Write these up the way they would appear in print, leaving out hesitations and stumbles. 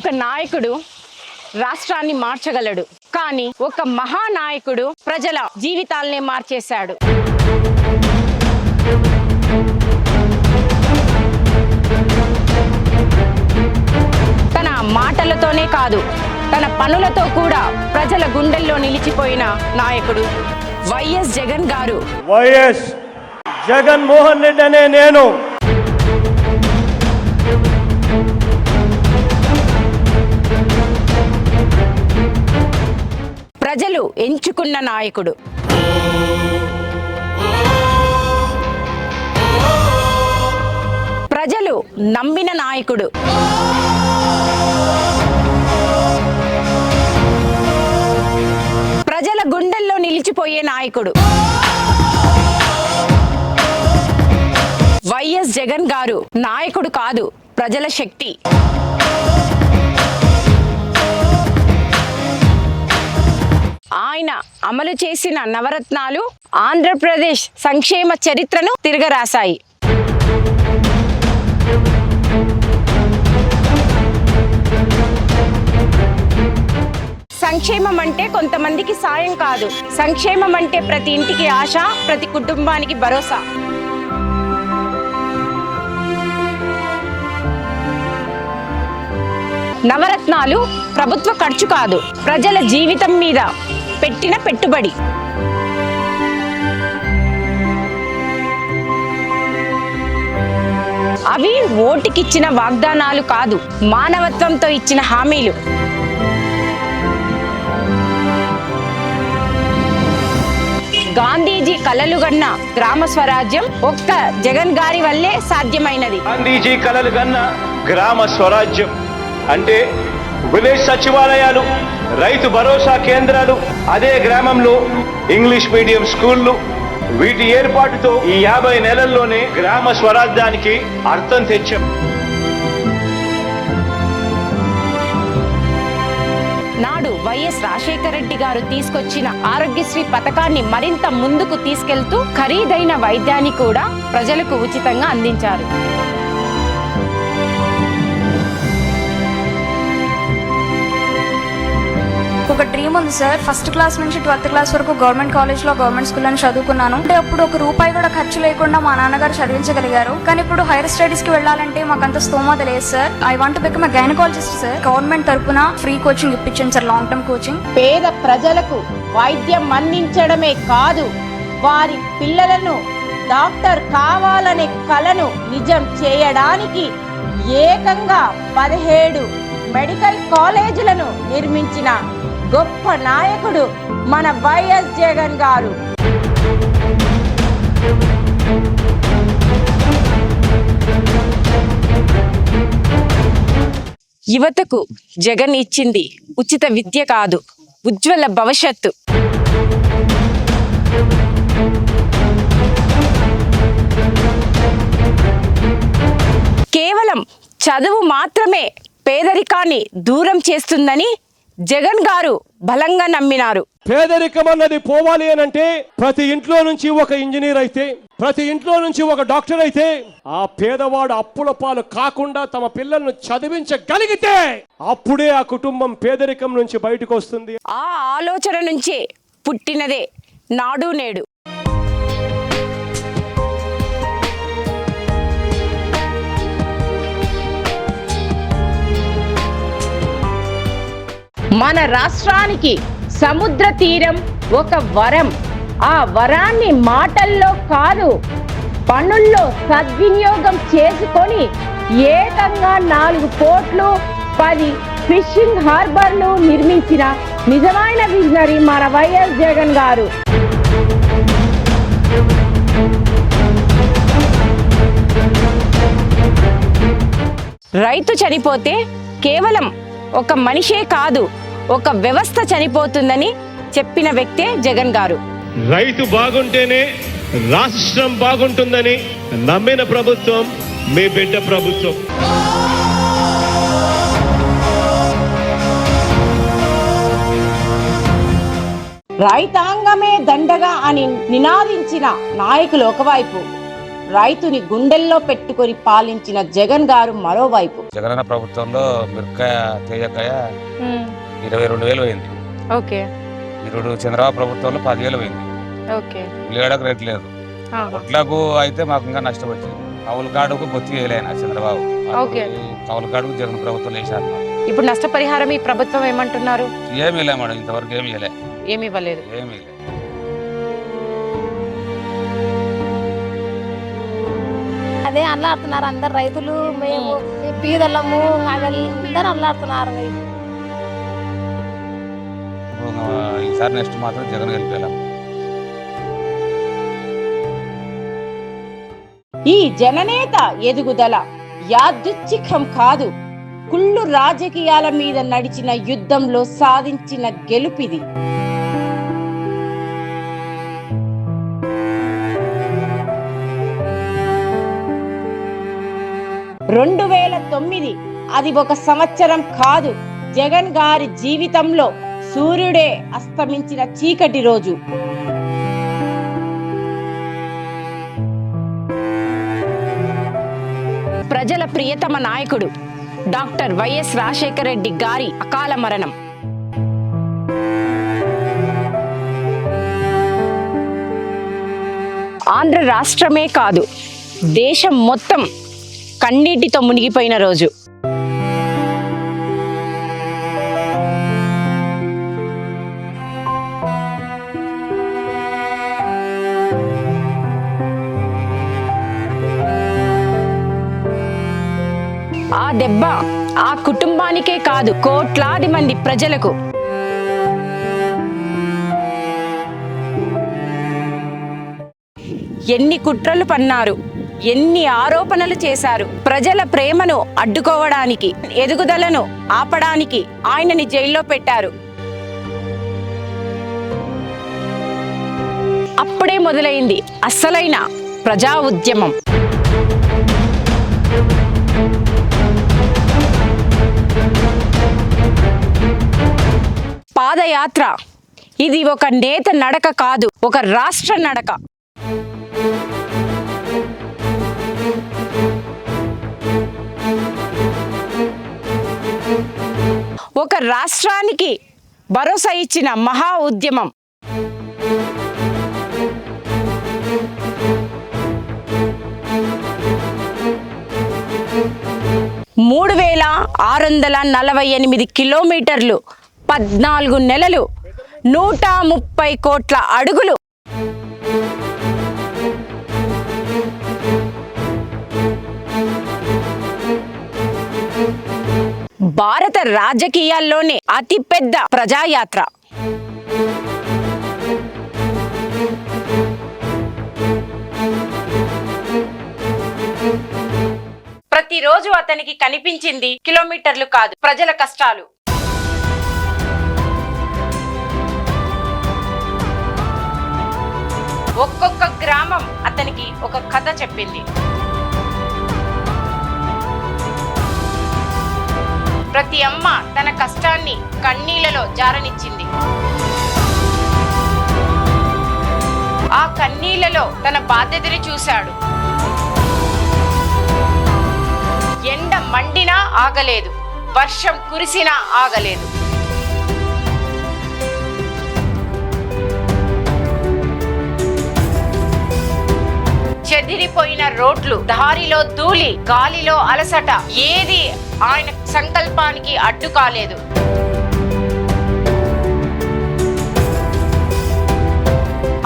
ఒక నాయకుడు రాష్ట్రాన్ని మార్చగలడు, కానీ ఒక మహానాయకుడు ప్రజల జీవితాలనే మార్చేశాడు. తన మాటలతోనే కాదు, తన పనులతో కూడా ప్రజల గుండెల్లో నిలిచిపోయిన నాయకుడు వైఎస్ జగన్ గారు. వైఎస్ జగన్మోహన్ రెడ్డి అనే నేను ప్రజలు ఎంచుకున్న నాయకుడు. ప్రజలు నమ్మిన నాయకుడు. ప్రజల గుండెల్లో నిలిచిపోయే నాయకుడు వైఎస్ జగన్ గారు. నాయకుడు కాదు, ప్రజల శక్తి. ఆయన అమలు చేసిన నవరత్నాలు ఆంధ్రప్రదేశ్ సంక్షేమ చరిత్రను తిరగరాశాయి. సంక్షేమం అంటే కొంతమందికి సాయం కాదు, సంక్షేమం అంటే ప్రతి ఇంటికి ఆశ, ప్రతి కుటుంబానికి భరోసా. నవరత్నాలు ప్రభుత్వ ఖర్చు కాదు, ప్రజల జీవితం మీద పెట్టిన పెట్టుబడి. అవి ఓటుకిచ్చిన వాగ్దానాలు కాదు, మానవత్వంతో ఇచ్చిన హామీలు. గాంధీజీ కలలుగన్న గ్రామ స్వరాజ్యం ఒక్క జగన్ గారి వల్లే సాధ్యమైనది. గాంధీజీ కలలుగన్న గ్రామ స్వరాజ్యం అంటే విలేజ్ సచివాలయాలు, రైతు భరోసా కేంద్రాలు, అదే గ్రామంలో ఇంగ్లీష్ మీడియం స్కూళ్లు. వీటి ఏర్పాటుతో ఈ 50 నెలల్లోనే గ్రామ స్వరాజ్యానికి అర్థం తెచ్చాం. నాడు వైఎస్ రాజశేఖర రెడ్డి గారు తీసుకొచ్చిన ఆరోగ్యశ్రీ పథకాన్ని మరింత ముందుకు తీసుకెళ్తూ ఖరీదైన వైద్యాన్ని కూడా ప్రజలకు ఉచితంగా అందించారు. ఒక డ్రీమ్ ఉంది సార్. ఫస్ట్ క్లాస్ నుంచి 12th క్లాస్ వరకు గవర్నమెంట్ కాలేజ్లో, గవర్నమెంట్ స్కూల్లో చదువుకున్నాను. అంటే అప్పుడు ఒక రూపాయి కూడా ఖర్చు లేకుండా మా నాన్నగారు చదివించగలిగారు. కానీ ఇప్పుడు హైయర్ స్టడీస్ కి వెళ్ళాలంటే మాకు అంత స్తోమత లేదు sir. I want to become a gynaecologist sir. Government తరపున ఫ్రీ కోచింగ్ ఇప్పించండి సార్, లాంగ్ టర్మ్ కోచింగ్. పేద ప్రజలకు వైద్యం అందించడమే కాదు, వారి పిల్లలను డాక్టర్ కావాలనే కలను నిజం చేయడానికి ఏకంగా 17 మెడికల్ కాలేజీలను నిర్మించిన గొప్ప నాయకుడు మన వైఎస్ జగన్ గారు. యువతకు జగన్ ఇచ్చింది ఉచిత విద్య కాదు, ఉజ్వల భవిష్యత్తు. కేవలం చదువు మాత్రమే పేదరికాన్ని దూరం చేస్తుందని జగన్ గారు బలంగా నమ్మినారు. పేదరికం అన్నది పోవాలి అనంటే ప్రతి ఇంట్లో నుంచి ఒక ఇంజనీర్ అయితే, ప్రతి ఇంట్లో నుంచి ఒక డాక్టర్ అయితే, ఆ పేదవాడు అప్పుల పాలు కాకుండా తమ పిల్లలను చదివించగలిగితే అప్పుడే ఆ కుటుంబం పేదరికం నుంచి బయటకు వస్తుంది. ఆ ఆలోచన నుంచే పుట్టినదే నాడు నేడు. మన రాష్ట్రానికి సముద్ర తీరం ఒక వరం. ఆ వరాన్ని మాటల్లో కాదు, పనుల్లో సద్వినియోగం చేసుకొని ఏకంగా 4 పోర్ట్లు, 10 ఫిషింగ్ హార్బర్లు నిర్మించిన నిజమైన విజనరీ మన వైఎస్ జగన్ గారు. రైతు చనిపోతే కేవలం ఒక మనిషే కాదు, ఒక వ్యవస్థ చనిపోతుందని చెప్పిన వ్యక్తే జగన్ గారు. రైతు బాగుంటేనే రాష్ట్రం బాగుంటుందని నమ్మిన ప్రభుత్వం మీ బిడ్డ ప్రభుత్వం. రైతాంగమే దండగా అని నినాదించిన నాయకులు ఒకవైపు, రైతుని గుండెల్లో పెట్టుకొని పాలించిన జగన్ గారు మరోవైపు. జగనన్న ప్రభుత్వంలో మిరపకాయ తేజకాయ 22,000 పోయింది. ఓకే. ఇప్పుడు చంద్రబాబు ప్రభుత్వంలో 10,000 పోయింది. ఓకే. ఉల్లిగడ్డకు రేట్ లేదు. ఒడ్లకు అయితే మాకు ఇంకా నష్టం వచ్చింది. కౌలు కాడుకు బొత్తి వేయలేనా చంద్రబాబు. కౌలు కాడుకు జగన్ ప్రభుత్వం వేసారు. ఇప్పుడు నష్టపరిహారం ఈ ప్రభుత్వం ఏమంటున్నారు? ఏమి లే మేడం, ఇంతవరకు ఏమి ఏమి ఇవ్వలేదు. అదే అల్లాడుతున్నారు అందరు రైతులు, మేము బీదలము అందరు అల్లాడుతున్నారు. ఈసారి నెక్స్ట్ మాత్రం జగన్ గెలిపేలా. ఈ జననేత ఎదుగుదల యాదృచ్ఛికం కాదు, కుళ్ళు రాజకీయాల మీద నడిచిన యుద్ధంలో సాధించిన గెలుపిది. (2009) అది ఒక సంవత్సరం కాదు, జగన్ గారి జీవితంలో సూర్యుడే అస్తమించిన చీకటి రోజు. ప్రజల ప్రియతమ నాయకుడు డాక్టర్ వైఎస్ రాజశేఖర రెడ్డి గారి అకాల మరణం. ఆంధ్ర రాష్ట్రమే కాదు, దేశం మొత్తం కన్నీటితో మునిగిపోయిన రోజు. ఆ దెబ్బ ఆ కుటుంబానికే కాదు, కోట్లాది మంది ప్రజలకు. ఎన్ని కుట్రలు పన్నారు, ఎన్ని ఆరోపణలు చేశారు. ప్రజల ప్రేమను అడ్డుకోవడానికి, ఎదుగుదలను ఆపడానికి ఆయనని జైల్లో పెట్టారు. అప్పుడే మొదలైంది అసలైన ప్రజా ఉద్యమం. పాదయాత్ర ఇది ఒక నేత నడక కాదు, ఒక రాష్ట్ర నడక. ఒక రాష్ట్రానికి భరోసా ఇచ్చిన మహా ఉద్యమం. మూడు 3648 కిలోమీటర్లు, 14 నెలలు, 130 కోట్ల అడుగులు. భారత రాజకీయాల్లోనే అతిపెద్ద ప్రజాయాత్ర. ప్రతిరోజు అతనికి కనిపించింది కిలోమీటర్లు కాదు, ప్రజల కష్టాలు. ఒక్కొక్క గ్రామం అతనికి ఒక కథ చెప్పింది. ప్రతి అమ్మ తన కష్టాన్ని కన్నీళ్లలో జారనిచ్చింది. ఆ కన్నీళ్లలో తన బాధ్యతని చూశాడు. ఎండ మండినా ఆగలేదు, వర్షం కురిసినా ఆగలేదు. చెదిరిపోయిన రోడ్లు, దారిలో ధూళి, గాలిలో అలసట, ఏది ఆయన సంకల్పానికి అడ్డు కాలేదు.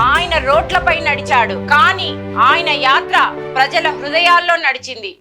ఆయన రోడ్లపై నడిచాడు, కానీ ఆయన యాత్ర ప్రజల హృదయాల్లో నడిచింది.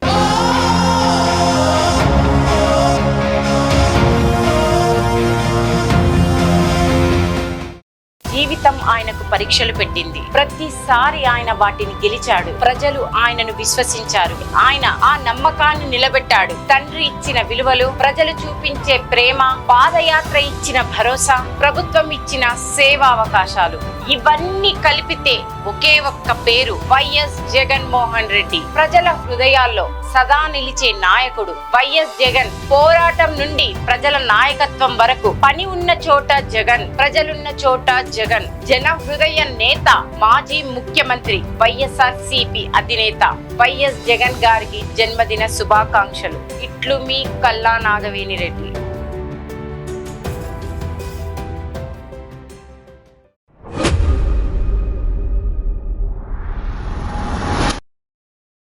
జీవితం ఆయనకు పరీక్షలు పెట్టింది. ప్రతిసారి ఆయన వాటిని గెలిచాడు. ప్రజలు ఆయనను విశ్వసించారు. ఆయన ఆ నమ్మకాన్ని నిలబెట్టాడు. తండ్రి ఇచ్చిన విలువలు, ప్రజలు చూపించే ప్రేమ, పాదయాత్ర ఇచ్చిన భరోసా, ప్రభుత్వం ఇచ్చిన సేవా అవకాశాలు ఇవన్నీ కలిపితే ఒకే ఒక్క పేరు వైఎస్ జగన్మోహన్ రెడ్డి. ప్రజల హృదయాల్లో సదా నిలిచే నాయకుడు వైఎస్ జగన్. పోరాటం నుండి ప్రజల నాయకత్వం వరకు పని ఉన్న చోట జగన్, ప్రజలున్న చోట జగన్. జన హృదయ నేత, మాజీ ముఖ్యమంత్రి, వైఎస్ఆర్సీపీ అధినేత వైఎస్ జగన్ గారికి జన్మదిన శుభాకాంక్షలు. ఇట్లు మీ కల్లా నాగవేణి రెడ్డి.